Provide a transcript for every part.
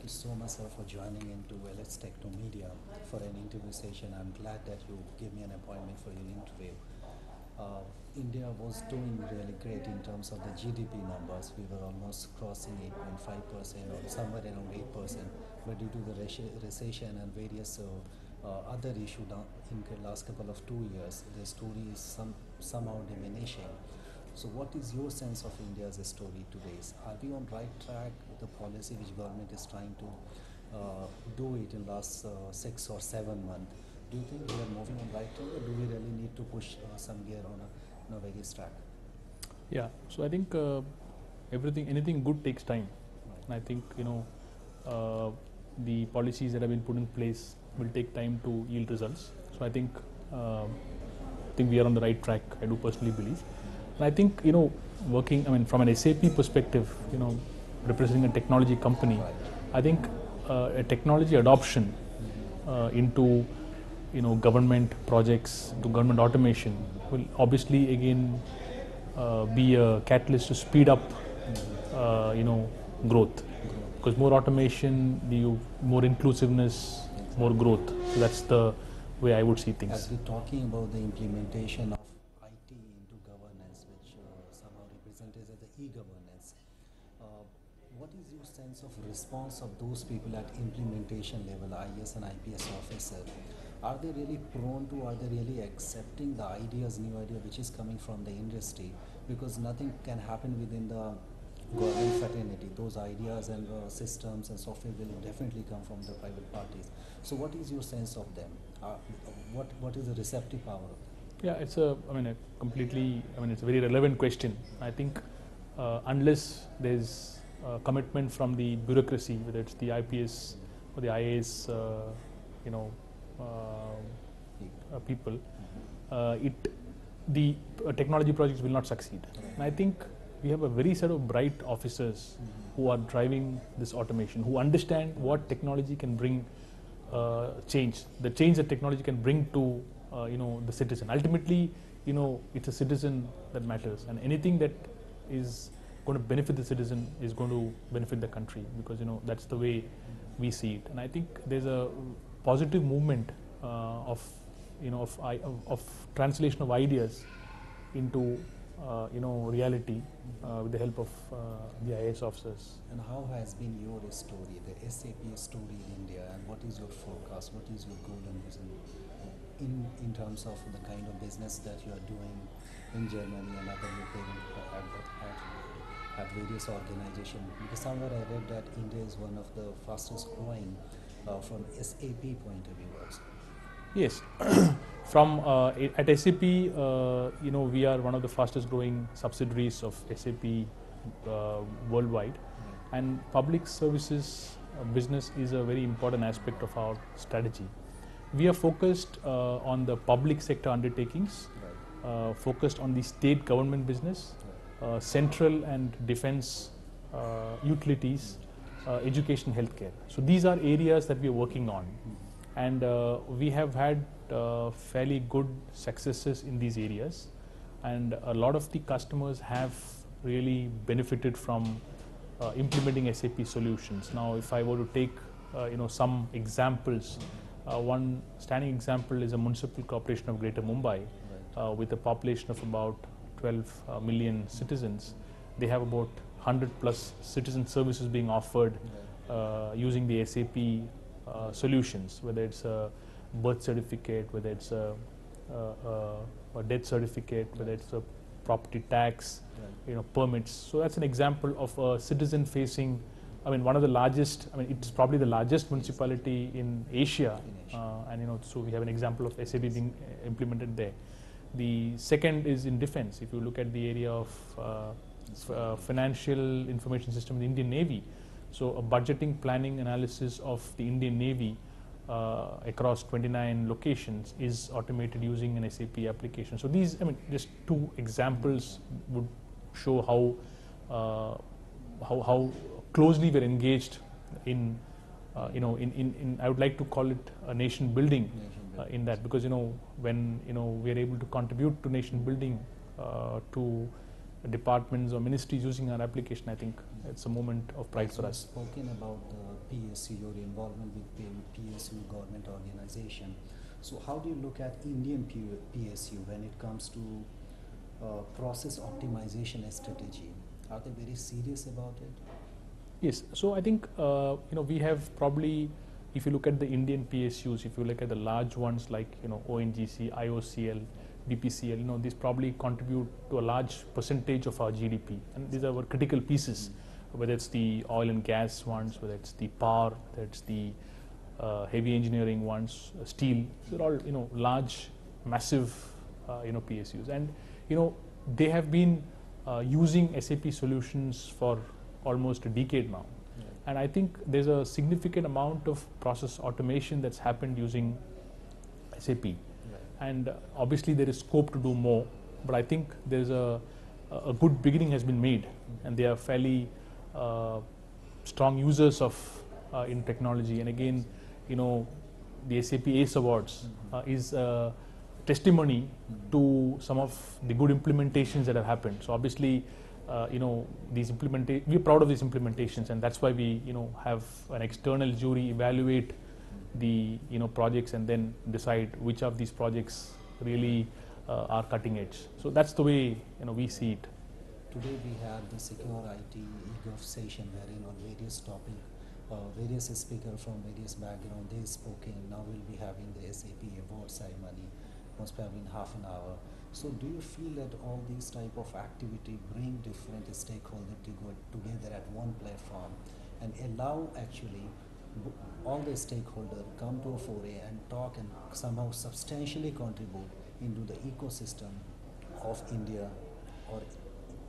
you so much, sir, for joining into Let's Techno Media for an interview session. I'm glad that you gave me an appointment for your interview. India was doing really great in terms of the GDP numbers. We were almost crossing 8.5% or somewhere around 8%. But due to the recession and various other issues in the last couple of 2 years, the story is somehow diminishing. So what is your sense of India's story today? Are we on right track with the policy which government is trying to do it in last 6 or 7 months? Do you think we are moving on right track, or do we really need to push some gear on a various track? Yeah, so I think anything good takes time. Right. And I think, the policies that have been put in place will take time to yield results. So I think we are on the right track, I do personally believe. And I think, working, from an SAP perspective, representing a technology company, Right. I think a technology adoption into government projects, to government automation will obviously again be a catalyst to speed up growth, because more automation, more inclusiveness, more growth. So that's the way I would see things. As we're talking about the implementation of IT into governance, which somehow represented as the e-governance, what is your sense of response of those people at implementation level, IS and IPS officer? Are they really prone to, are they really accepting the ideas, new idea which is coming from the industry? Because nothing can happen within the government fraternity. Those ideas and systems and software will definitely come from the private parties. So what is your sense of them? What is the receptive power of them? Yeah, it's a very relevant question. I think unless there's commitment from the bureaucracy, whether it's the IPS or the IAS, people, the technology projects will not succeed. And I think we have a very set of bright officers who are driving this automation, who understand what technology can bring change, the change that technology can bring to the citizen. Ultimately, it's a citizen that matters, and anything that is going to benefit the citizen is going to benefit the country, because that's the way we see it. And I think there's a positive movement of translation of ideas into reality with the help of the IAS officers. And how has been your story, the SAP story in India, and what is your forecast, what is your goal and vision in terms of the kind of business that you are doing in Germany and other at various organizations? Because somewhere I read that India is one of the fastest growing from SAP point of view also. Yes, from at SAP, we are one of the fastest growing subsidiaries of SAP worldwide, and public services business is a very important aspect of our strategy. We are focused on the public sector undertakings, focused on the state government business, central and defense utilities, education, healthcare. So these are areas that we are working on. And we have had fairly good successes in these areas, and a lot of the customers have really benefited from implementing SAP solutions. Now, if I were to take some examples, one standing example is a municipal corporation of Greater Mumbai, with a population of about 12 million citizens. They have about 100 plus citizen services being offered using the SAP solutions, whether it's a birth certificate, whether it's a death certificate, whether it's a property tax, permits. So that's an example of a citizen-facing. One of the largest. It's probably the largest municipality in Asia, and so we have an example of SAP being implemented there. The second is in defense. If you look at the area of financial information system in the Indian Navy. So a budgeting, planning, analysis of the Indian Navy across 29 locations is automated using an SAP application. So these, just two examples would show how closely we're engaged in, I would like to call it a nation building in that, because when we are able to contribute to nation building to departments or ministries using our application, I think it's a moment of pride for us. Spoken about the PSU, your involvement with PSU government organization. So how do you look at Indian PSU when it comes to process optimization strategy? Are they very serious about it? Yes. So I think we have probably, if you look at the Indian PSUs, if you look at the large ones like ONGC, IOCL, BPCL, these probably contribute to a large percentage of our GDP, and these are our critical pieces. Whether it's the oil and gas ones, whether it's the power, whether it's the heavy engineering ones, steel. They're all large, massive PSUs, and they have been using SAP solutions for almost a decade now. Yeah. And I think there's a significant amount of process automation that's happened using SAP. Right. And obviously there is scope to do more, but I think there's a good beginning has been made, and they are fairly strong users of in technology. And again, the SAP ACE Awards is a testimony to some of the good implementations that have happened. So obviously, we're proud of these implementations, and that's why we have an external jury evaluate the projects and then decide which of these projects really are cutting edge. So that's the way we see it. Today we had the Secure IT eGov session wherein on various topics, various speakers from various backgrounds, they spoke in. Now we'll be having the SAP award ceremony, most probably in half an hour. So do you feel that all these type of activity bring different stakeholders to go together at one platform and allow actually all the stakeholders come to a foray and talk and somehow substantially contribute into the ecosystem of India or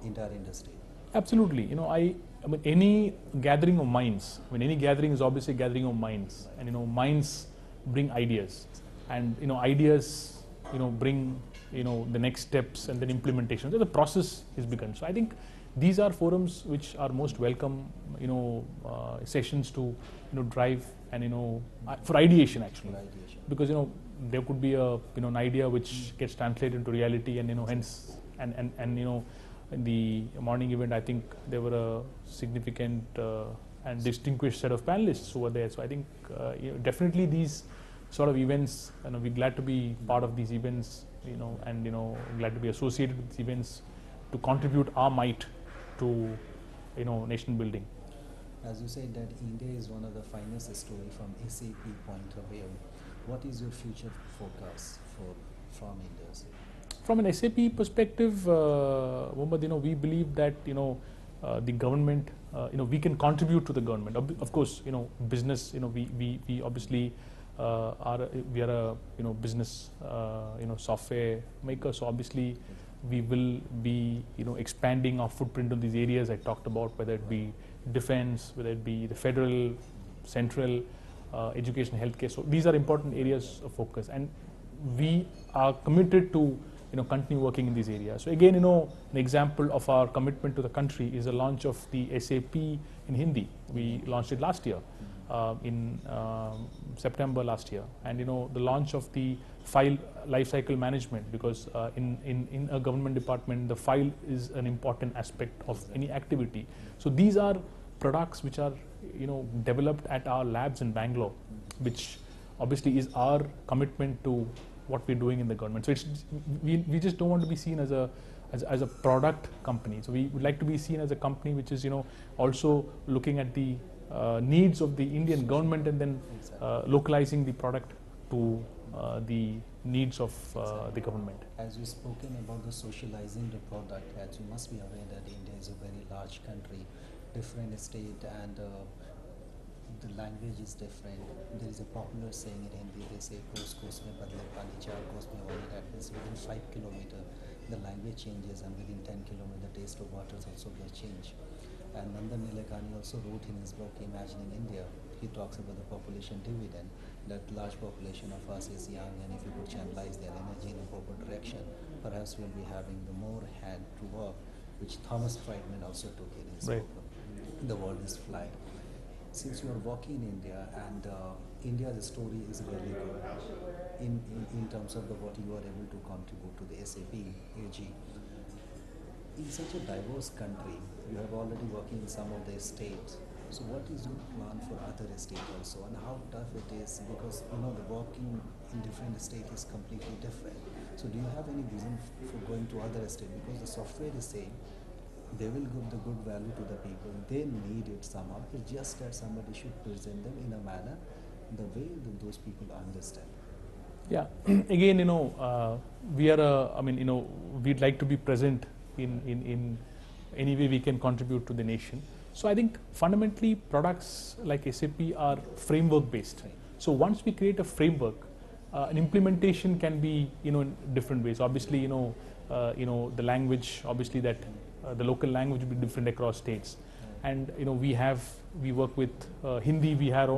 entire industry? Absolutely. I mean, any gathering of minds, any gathering is obviously a gathering of minds, and minds bring ideas, and ideas bring the next steps and then implementation. So the process is begun. So I think these are forums which are most welcome sessions to drive and for ideation actually, because there could be an idea which gets translated into reality, and hence and in the morning event, I think there were a significant and distinguished set of panelists who were there. So I think definitely these sort of events, we're glad to be part of these events, and glad to be associated with these events to contribute our might to nation building. As you said that India is one of the finest story from SAP point of view. What is your future focus from India? From an SAP perspective, Mohammed, we believe that the government, we can contribute to the government. Of course, business, we obviously we are a business software maker. So obviously, we will be expanding our footprint in these areas I talked about, whether it be defense, whether it be the federal, central, education, healthcare. So these are important areas of focus, and we are committed to continue working in these areas. So again, an example of our commitment to the country is the launch of the SAP in Hindi. We launched it last year in September last year, and the launch of the file lifecycle management, because in a government department, the file is an important aspect of any activity. So these are products which are developed at our labs in Bangalore, which obviously is our commitment to what we're doing in the government. So we just don't want to be seen as a product company. So we would like to be seen as a company which is also looking at the needs of the Indian government, and then localizing the product to the needs of the government. As you've spoken about the socializing the product, as you must be aware that India is a very large country, different state, and the language is different. There is a popular saying in Hindi, they say "Kos kos mein badle pani, char kos mein wani." That means within 5 kilometers the language changes, and within 10 kilometers the taste of waters also will change. And Nandan Nilekani also wrote in his book Imagining India, he talks about the population dividend, that large population of us is young, and if we could channelize their energy in a proper direction, perhaps we'll be having the more hand to work, which Thomas Friedman also took in his book, The World is Flat. Since you are working in India, and India's story is really good in terms of what you are able to contribute to the SAP AG. In such a diverse country, you have already working in some of the states So what is your plan for other state also, and how tough it is, because the working in different state is completely different. So do you have any vision for going to other state, because the software is same, they will give the good value to the people, they need it somehow. It's just that somebody should present them in a manner the way that those people understand. Yeah, again, we are we'd like to be present in any way we can contribute to the nation. So I think fundamentally products like SAP are framework based. Right. So once we create a framework, an implementation can be in different ways. Obviously, the language, obviously that the local language will be different across states, and we work with Hindi. We have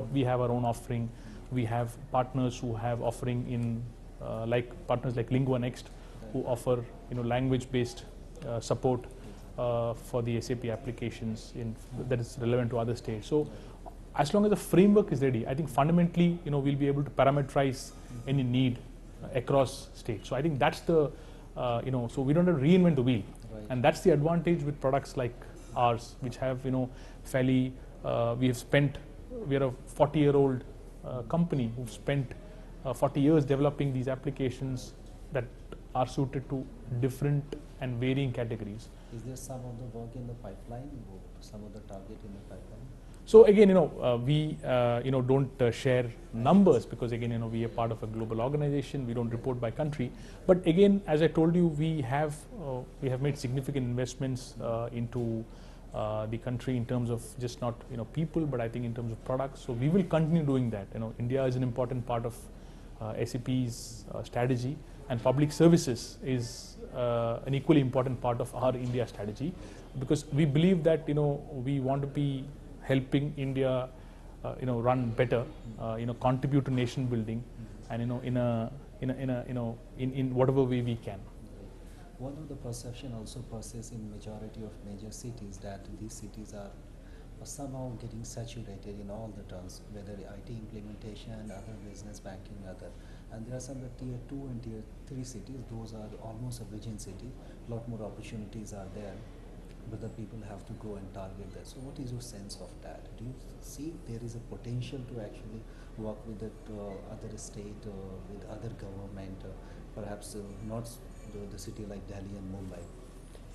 our own offering. We have partners who have offering in partners like LinguaNext, who offer language based support for the SAP applications that is relevant to other states. So as long as the framework is ready, I think fundamentally we'll be able to parameterize any need across states. So I think that's the so we don't have to reinvent the wheel, Right. and that's the advantage with products like ours, which have fairly we are a 40-year-old company who've spent 40 years developing these applications that are suited to different and varying categories. Is there some of the work in the pipeline, or some of the target in the pipeline? So again, we don't share numbers, because again, we are part of a global organization. We don't report by country. But again, as I told you, we have made significant investments into the country in terms of just not people, but I think in terms of products. So we will continue doing that. India is an important part of SAP's strategy, and public services is an equally important part of our India strategy, because we believe that we want to be helping India run better, contribute to nation building, and in whatever way we can. One of the perception also persists in majority of major cities, that these cities are somehow getting saturated in all the terms, whether IT implementation, other business, banking, other. And there are some tier 2 and tier 3 cities, those are almost a vision city. A lot more opportunities are there, but the people have to go and target that. So what is your sense of that? Do you see there is a potential to actually work with the other state, with other government, perhaps not the city like Delhi and Mumbai?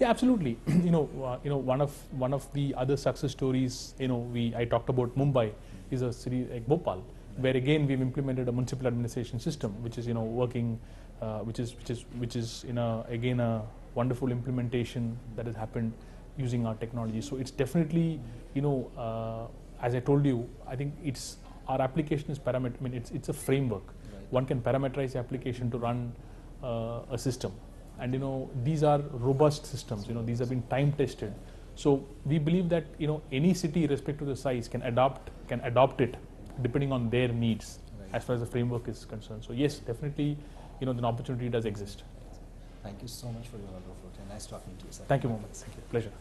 Yeah, absolutely. One of the other success stories, I talked about Mumbai, is a city like Bhopal, where again we've implemented a municipal administration system, which is working, which is again a wonderful implementation that has happened using our technology. So it's definitely as I told you, I think our application is it's a framework. Right. One can parameterize the application to run a system. And these are robust systems. These have been time tested. So we believe that any city, irrespective of the size, can adopt it depending on their needs, Right. as far as the framework is concerned. So yes, definitely, the opportunity does exist. Thank you so much for your wonderful and nice talking to you, sir. Thank you, Mohammed. Thank you. Pleasure.